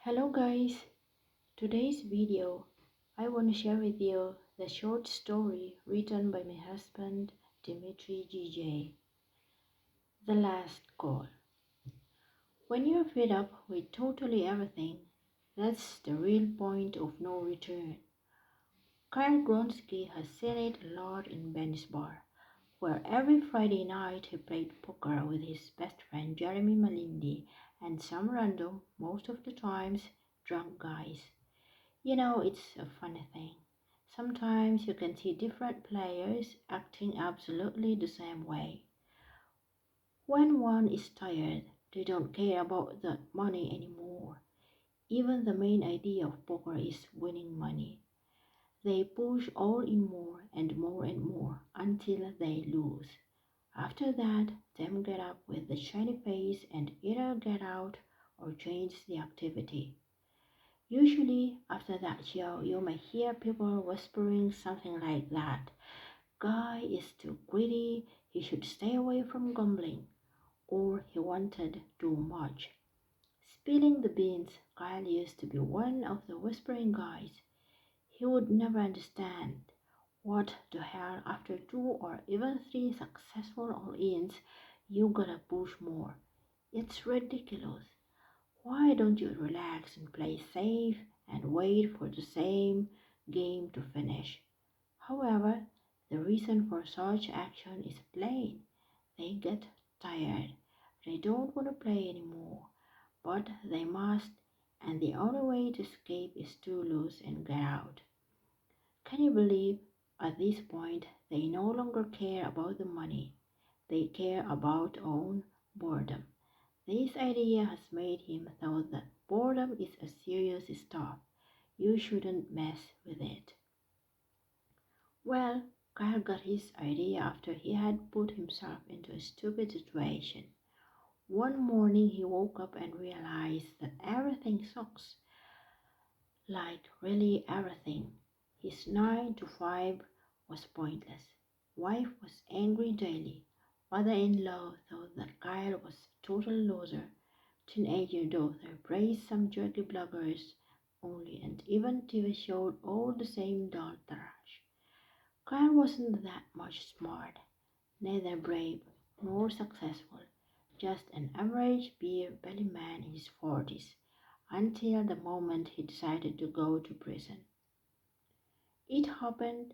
Hello guys, today's video I want to share with you the short story written by my husband Dmitry GJ, The Last Call. When you're fed up with totally everything, that's the real point of no return. Kyle Gronsky has seen it a lot in Ben's bar, where every Friday night he played poker with his best friend Jeremy Malindi and some random, most of the times, drunk guys. It's a funny thing. Sometimes you can see different players acting absolutely the same way. When one is tired, they don't care about the money anymore. Even the main idea of poker is winning money. They push all in more and more until they lose. After that, them get up with the shiny face and either get out or change the activity. Usually, after that show, you may hear people whispering something like that. Guy is too greedy, he should stay away from gambling, or he wanted too much. Spilling the beans, Kyle used to be one of the whispering guys. He would never understand what the hell after 2 or even 3 successful all-ins, you gotta push more. It's ridiculous. Why don't you relax and play safe and wait for the same game to finish? However, the reason for such action is plain. They get tired. They don't want to play anymore, but they must, and the only way to escape is to lose and get out. Can you believe at this point they no longer care about the money? They care about own boredom. This idea has made him thought that boredom is a serious stuff. You shouldn't mess with it. Well, Kyle got his idea after he had put himself into a stupid situation. One morning he woke up and realized that everything sucks. Like really everything. His 9 to 5 was pointless. Wife was angry daily. Mother-in-law thought that Kyle was a total loser. Teenager daughter praised some jerky bloggers only, and even TV showed all the same dull trash. Kyle wasn't that much smart, neither brave nor successful, just an average beer belly man in his 40s, until the moment he decided to go to prison. It happened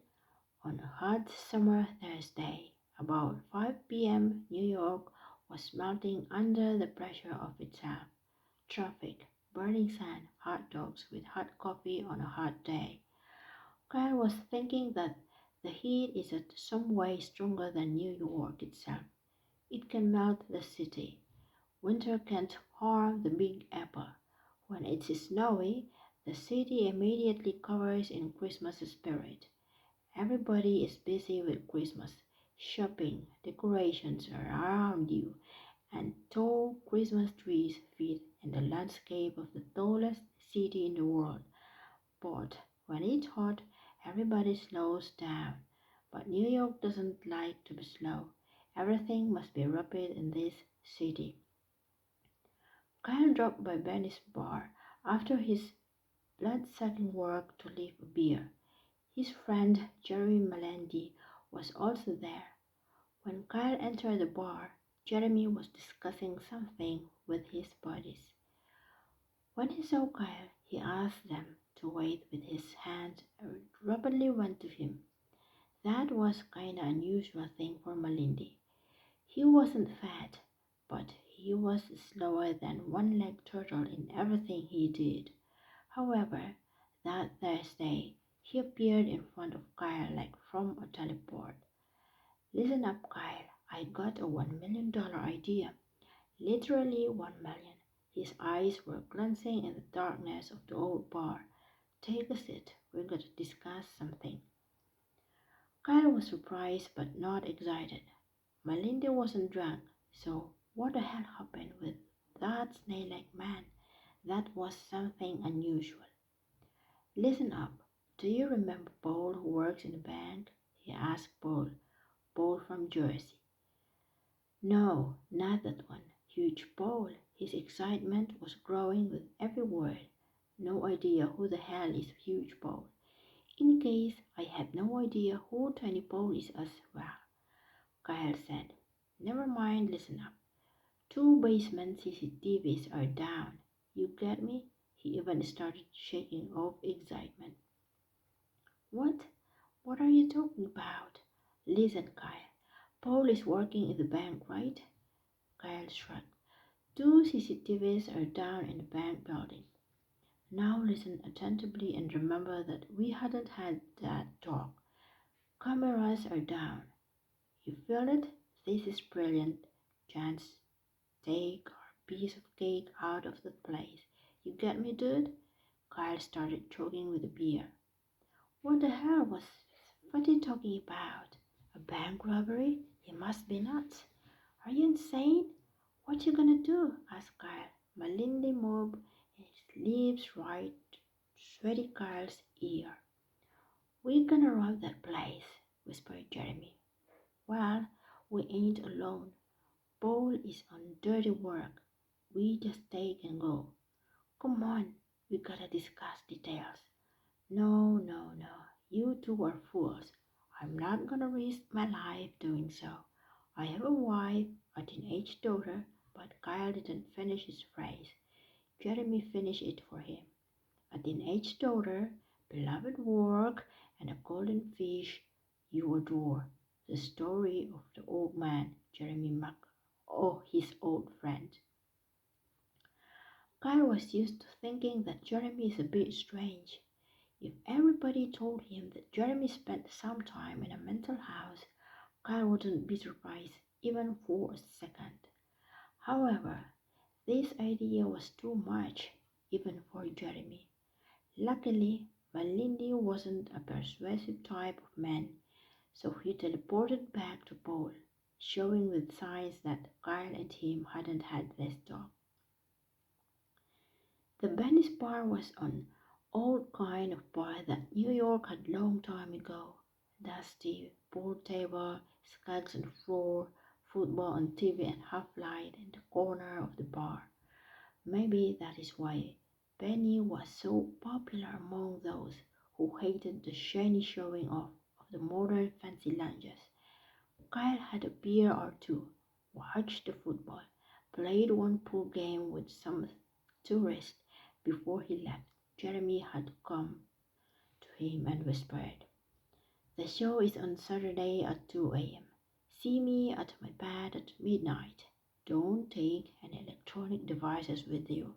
on a hot summer Thursday. About 5 p.m., New York was melting under the pressure of itself. Traffic, burning sun, hot dogs with hot coffee on a hot day. Kyle was thinking that the heat is in some way stronger than New York itself. It can melt the city. Winter can't harm the Big Apple. When it's snowy, the city immediately covers in Christmas spirit. Everybody is busy with Christmas, shopping, decorations around you, and tall Christmas trees fit in the landscape of the tallest city in the world. But when it's hot, everybody slows down. But New York doesn't like to be slow. Everything must be rapid in this city. Kyle dropped by Benny's bar after his blood-sucking work to leave a beer. His friend Jeremy Malandi was also there. When Kyle entered the bar, Jeremy was discussing something with his buddies. When he saw Kyle, he asked them to wait with his hand and rapidly went to him. That was kinda unusual thing for Malindi. He wasn't fat, but he was slower than one-legged turtle in everything he did. However, that Thursday, he appeared in front of Kyle like from a teleport. Listen up, Kyle. I got a $1 million idea. Literally 1 million. His eyes were glancing in the darkness of the old bar. Take a seat. We're going to discuss something. Kyle was surprised but not excited. Melinda wasn't drunk, so what the hell happened with that snail-like man? That was something unusual. Listen up. Do you remember Paul who works in the bank? He asked Paul. Paul from Jersey. No, not that one. Huge Paul. His excitement was growing with every word. No idea who the hell is Huge Paul. In case I have no idea who Tiny Paul is as well, Kyle said. Never mind, listen up. 2 basement CCTVs are down. You get me? He even started shaking off excitement. What? What are you talking about? Listen, Kyle. Paul is working in the bank, right? Kyle shrugged. 2 CCTVs are down in the bank building. Now listen attentively and remember that we hadn't had that talk. Cameras are down. You feel it? This is brilliant. Chance, take our piece of cake out of the place. You get me, dude? Kyle started choking with the beer. What the hell was what are you talking about? A bank robbery? You must be nuts. Are you insane? What you gonna do? Asked Kyle. Melinda moved his lips right sweaty Kyle's ear. We're gonna rob that place, whispered Jeremy. Well, we ain't alone. Paul is on dirty work. We just take and go. Come on, we gotta discuss details. No, no, no. You two are fools. I'm not gonna risk my life doing so. I have a wife, a teenage daughter, but Kyle didn't finish his phrase. Jeremy finished it for him. A teenage daughter, beloved work, and a golden fish you adore. The story of the old man, Jeremy Mack, his old friend. Kyle was used to thinking that Jeremy is a bit strange. If everybody told him that Jeremy spent some time in a mental house, Kyle wouldn't be surprised even for a second. However, this idea was too much, even for Jeremy. Luckily, Melindy wasn't a persuasive type of man, so he teleported back to Paul, showing with signs that Kyle and him hadn't had this talk. The Benny's bar was an old kind of bar that New York had long time ago. Dusty, pool table, scuds on the floor, football on TV and half light in the corner of the bar. Maybe that is why Benny was so popular among those who hated the shiny showing off of the modern fancy lounges. Kyle had a beer or two, watched the football, played one pool game with some tourists before he left. Jeremy had come to him and whispered, "The show is on Saturday at 2 a.m. See me at my bed at midnight. Don't take any electronic devices with you."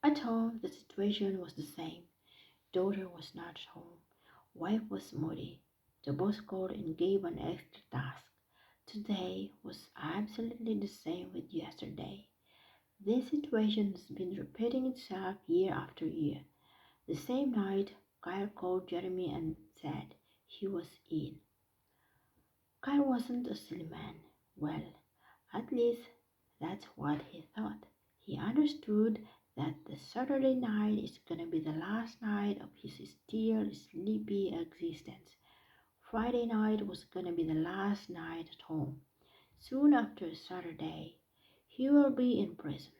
At home, the situation was the same. Daughter was not home. Wife was moody. The boss called and gave an extra task. Today was absolutely the same with yesterday. This situation has been repeating itself year after year. The same night, Kyle called Jeremy and said he was in. Kyle wasn't a silly man. Well, at least that's what he thought. He understood that the Saturday night is gonna be the last night of his still sleepy existence. Friday night was gonna be the last night at home. Soon after Saturday, he will be in prison.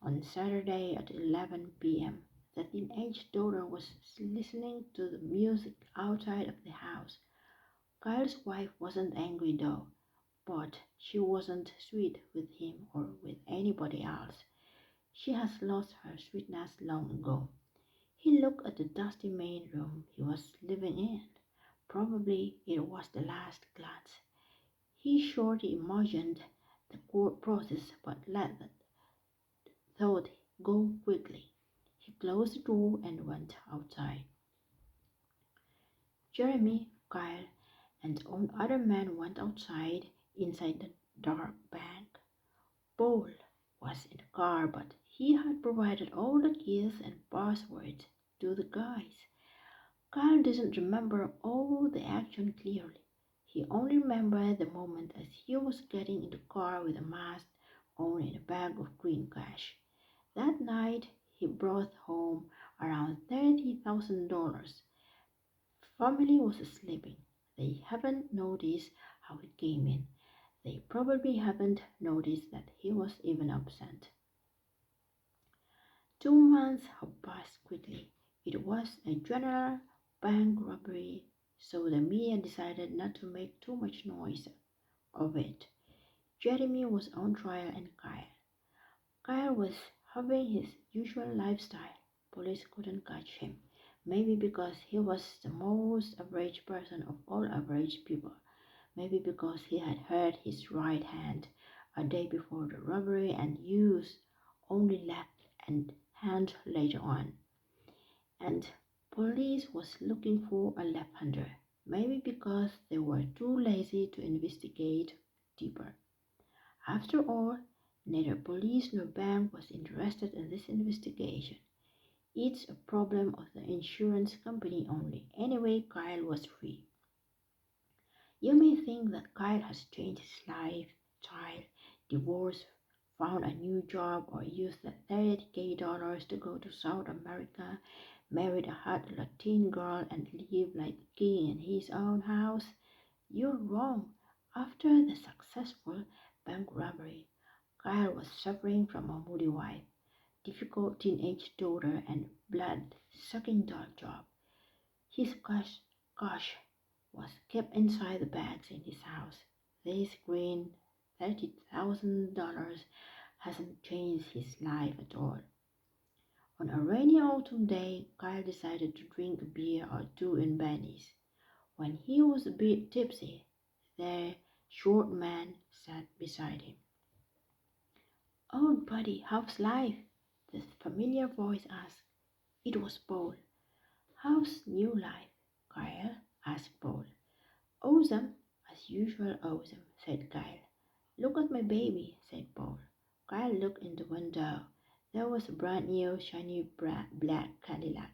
On Saturday at 11 p.m., the teenage daughter was listening to the music outside of the house. Kyle's wife wasn't angry though, but she wasn't sweet with him or with anybody else. She has lost her sweetness long ago. He looked at the dusty main room he was living in. Probably it was the last glance. He shortly imagined the court process but let that thought go quickly. He closed the door and went outside. Jeremy, Kyle, and other men went outside inside the dark bank. Paul was in the car, but he had provided all the keys and passwords to the guys. Kyle didn't remember all the action clearly. He only remembered the moment as he was getting in the car with a mask on and a bag of green cash. That night, he brought home around $30,000. Family was sleeping. They haven't noticed how he came in. They probably haven't noticed that he was even absent. 2 months have passed quickly. It was a general bank robbery, so the media decided not to make too much noise of it. Jeremy was on trial and Kyle was having his usual lifestyle. Police couldn't catch him. Maybe because he was the most average person of all average people. Maybe because he had hurt his right hand a day before the robbery and used only left and hand later on. And police was looking for a left-hander. Maybe because they were too lazy to investigate deeper. After all, neither police nor bank was interested in this investigation. It's a problem of the insurance company only. Anyway, Kyle was free. You may think that Kyle has changed his lifestyle, divorced, found a new job, or used the $30K to go to South America, married a hot Latin girl, and live like a king in his own house. You're wrong. After the successful bank robbery, Kyle was suffering from a moody wife, difficult teenage daughter, and blood-sucking dog job. His cash was kept inside the bags in his house. This green $30,000 hasn't changed his life at all. On a rainy autumn day, Kyle decided to drink a beer or two in Benny's. When he was a bit tipsy, the short man sat beside him. "Oh, buddy, how's life?" the familiar voice asked. It was Paul. "How's new life?" Kyle asked Paul. "Awesome, as usual awesome," said Kyle. "Look at my baby," said Paul. Kyle looked in the window. There was a brand new, shiny black Cadillac.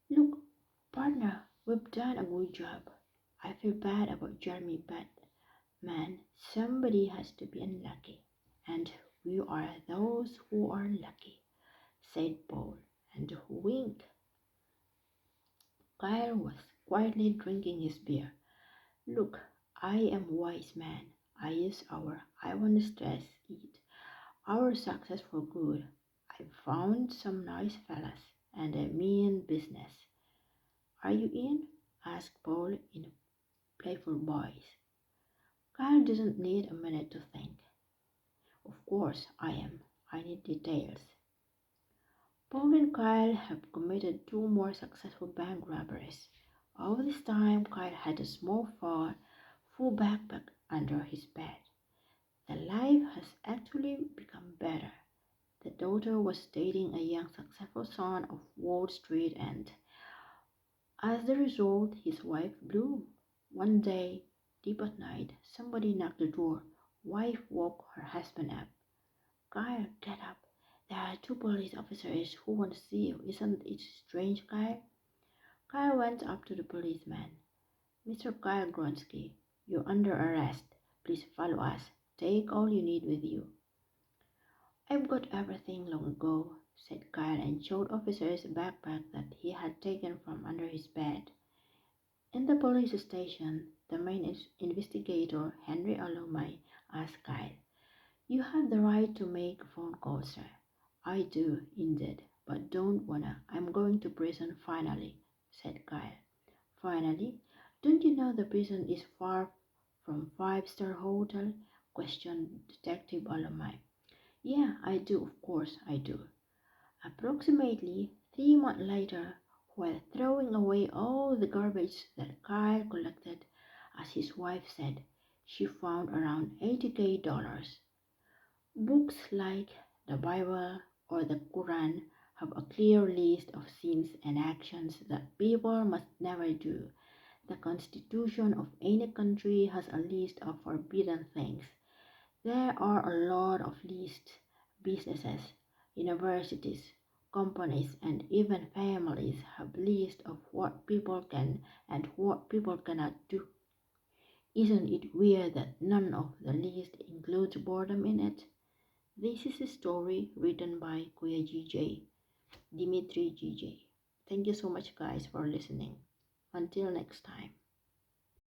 "Look, partner, we've done a good job. I feel bad about Jeremy, but man, somebody has to be unlucky. And we are those who are lucky," said Paul, and winked. Kyle was quietly drinking his beer. "Look, I am a wise man. I use I want to stress it, our success for good. I found some nice fellas, and I mean business. Are you in?" asked Paul in a playful voice. Kyle didn't need a minute to think. "Of course I am. I need details." Paul and Kyle have committed 2 more successful bank robberies. All this time, Kyle had a small full backpack under his bed. The life has actually become better. The daughter was dating a young successful son of Wall Street, and as the result, his wife blew. One day, deep at night, somebody knocked the door. Wife woke her husband up. "Kyle, get up. There are 2 police officers who want to see you. Isn't it strange, Kyle?" Kyle went up to the policeman. "Mr. Kyle Gronsky, you're under arrest. Please follow us. Take all you need with you." "I've got everything long ago," said Kyle and showed officers a backpack that he had taken from under his bed. In the police station, the main investigator, Henry Alomai, asked Kyle, "You have the right to make a phone call, sir." "I do, indeed, but don't wanna. I'm going to prison finally," said Kyle. "Finally? Don't you know the prison is far from five-star hotel?" questioned Detective Alomai. "Yeah, I do, of course I do." Approximately 3 months later, while throwing away all the garbage that Kyle collected, as his wife said, she found around $80K. Books like the Bible or the Quran have a clear list of sins and actions that people must never do. The constitution of any country has a list of forbidden things. There are a lot of lists. Businesses, universities, companies, and even families have lists of what people can and what people cannot do. Isn't it weird that none of the list includes boredom in it? This is a story written by Kuya GJ, Dmitry GJ. Thank you so much, guys, for listening. Until next time.